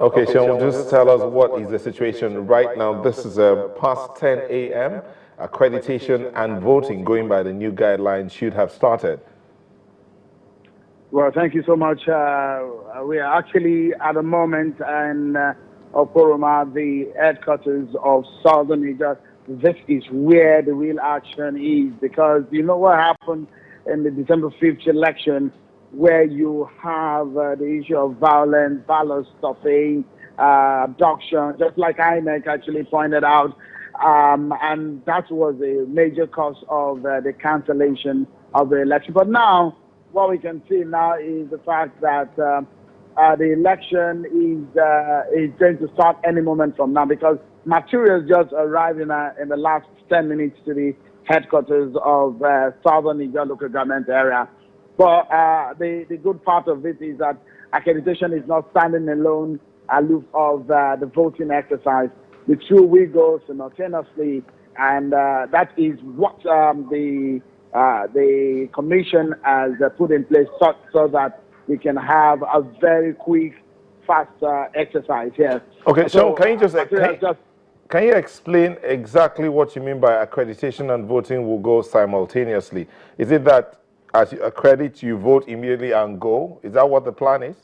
Okay, Sean, just tell us what is the situation right now. This is past 10 a.m. Accreditation and voting, going by the new guidelines, should have started. Well, thank you so much. We are actually at the moment in Okoroma, the headquarters of Southern Niger. This is where the real action is, because you know what happened in the December 5th election, where you have the issue of violence, ballot stuffing, abduction, just like INEC actually pointed out. And that was a major cause of the cancellation of the election. But now, what we can see now is the fact that the election is going to start any moment from now, because materials just arrived in the last 10 minutes to the headquarters of Southern Niger local government area. But the good part of it is that accreditation is not standing alone aloof of the voting exercise. The two will go simultaneously, and that is what the commission has put in place so that we can have a very quick, fast exercise here. Okay, so can you explain exactly what you mean by accreditation and voting will go simultaneously? Is it that as you accredit, you vote immediately and go? Is that what the plan is?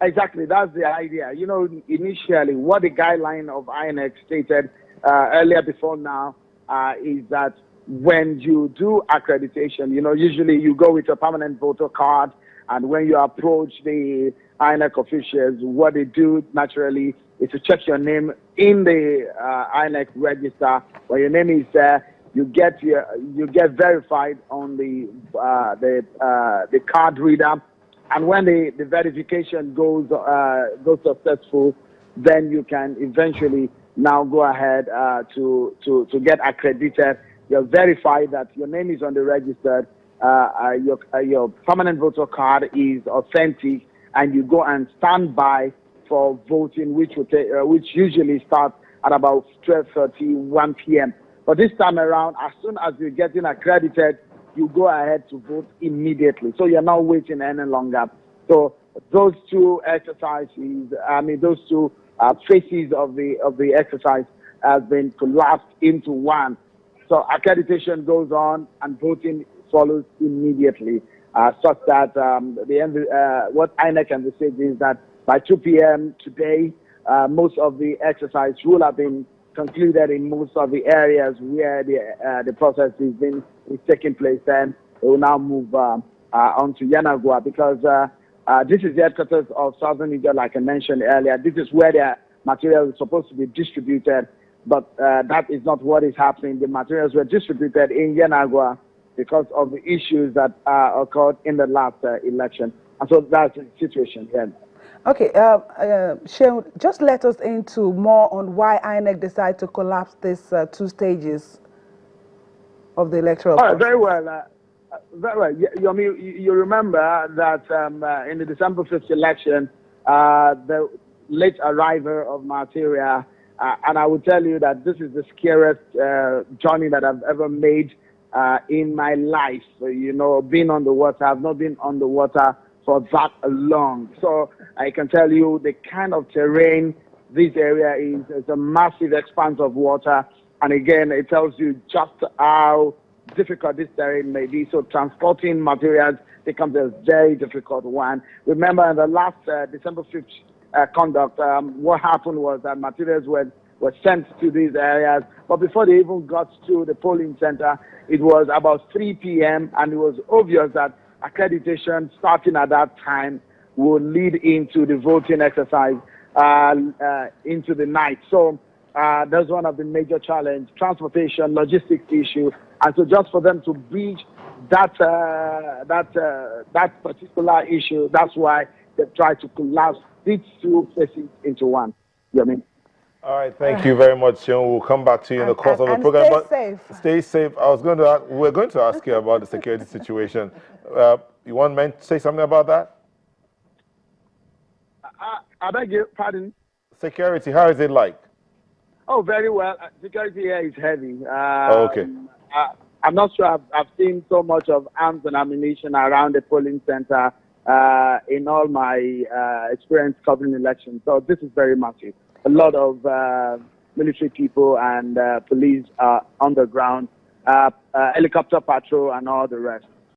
Exactly, that's the idea. You know, initially, what the guideline of INEC stated earlier before now is that when you do accreditation, you know, usually you go with a permanent voter card, and when you approach the INEC officials, what they do naturally is to check your name in the INEC register. When your name is there, you get verified on the card reader, and when the verification goes successful, then you can eventually now go ahead to get accredited. You're verified that your name is on the register, your permanent voter card is authentic, and you go and stand by for voting, which usually starts at about 12:30, 1 p.m. But this time around, as soon as you're getting accredited, you go ahead to vote immediately. So you're not waiting any longer. So those two exercises, those two phases of the exercise has been collapsed into one. So accreditation goes on and voting follows immediately, such that what INEC can say is that by 2 p.m. today, most of the exercise will have been concluded in most of the areas where the process is taking place. Then they will now move on to Yanagua, because this is the headquarters of Southern Niger, like I mentioned earlier. This is where the material is supposed to be distributed, but that is not what is happening. The materials were distributed in Yanagua because of the issues that occurred in the last election. And so that's the situation here. Okay, Shehu, just let us into more on why INEC decided to collapse these two stages of the electoral process. Very well. Very well. You remember that in the December 5th election, the late arrival of material, and I will tell you that this is the scariest journey that I've ever made in my life. You know, being on the water, I've not been on the water for that long. So I can tell you the kind of terrain this area is a massive expanse of water. And again, it tells you just how difficult this terrain may be. So transporting materials becomes a very difficult one. Remember, in the last December 5th conduct, what happened was that materials were sent to these areas. But before they even got to the polling center, it was about 3 p.m. and it was obvious that accreditation starting at that time will lead into the voting exercise into the night. So that's one of the major challenges: transportation, logistics issue. And so just for them to bridge that particular issue, that's why they try to collapse these two phases into one. You know what I mean? All right, thank you very much, Sean. We'll come back to you in the course of the program. Stay safe. Stay safe. We're going to ask you about the security situation. You want to say something about that? I beg your pardon? Security, how is it like? Oh, very well. Security here is heavy. Okay. I'm not sure I've seen so much of arms and ammunition around the polling center in all my experience covering elections. So this is very massive. A lot of military people and police on the ground, helicopter patrol and all the rest.